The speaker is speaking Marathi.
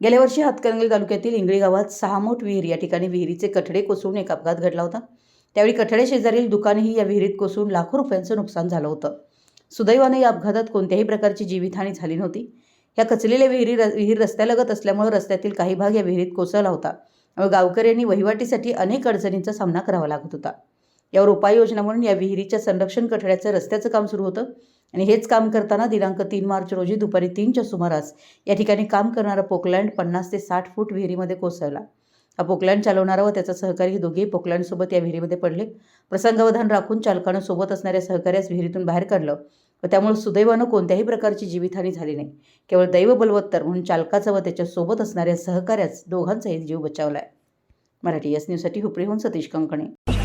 गेल्या वर्षी हातकणंगले तालुक्यातील इंगळी गावात सहामोठ विहीर या ठिकाणी विहिरीचे कठडे कोसळून एक अपघात घडला होता। त्यावेळी कठडे शेजारील दुकानही या विहिरीत कोसळून लाखो रुपयांचं नुकसान झालं होतं। सुदैवाने या अपघातात कोणत्याही प्रकारची जीवितहानी झाली नव्हती। या कचलेल्या विहीर रस्त्यालगत असल्यामुळे रस्त्यातील काही भाग या विहिरीत कोसळला होता व गावकऱ्यांनी वहिवाटीसाठी अनेक अडचणींचा सामना करावा लागत होता। यावर उपाययोजना म्हणून या विहिरीच्या संरक्षण कठड्याचं रस्त्याचं काम सुरू होतं आणि हेच काम करताना दिनांक 3 मार्च रोजी दुपारी 3च्या सुमारास या ठिकाणी काम करणारा पोकलँड 50 ते 60 फूट विहिरीमध्ये कोसळला। हा पोकलँड चालवणारा व त्याचा सहकारी हे दोघेही पोकलँडसोबत या विहिरीमध्ये पडले। प्रसंगावधान राखून चालकानं सोबत असणाऱ्या सहकार्यास विहिरीतून बाहेर काढलं व त्यामुळे सुदैवानं कोणत्याही प्रकारची जीवितहानी झाली नाही। केवळ दैव बलवत्तर म्हणून चालकाचा व त्याच्या सोबत असणाऱ्या सहकार्यास दोघांचाही जीव बचावलाय। मराठी एस न्यूजसाठी हुपरीहून सतीश कंकणे।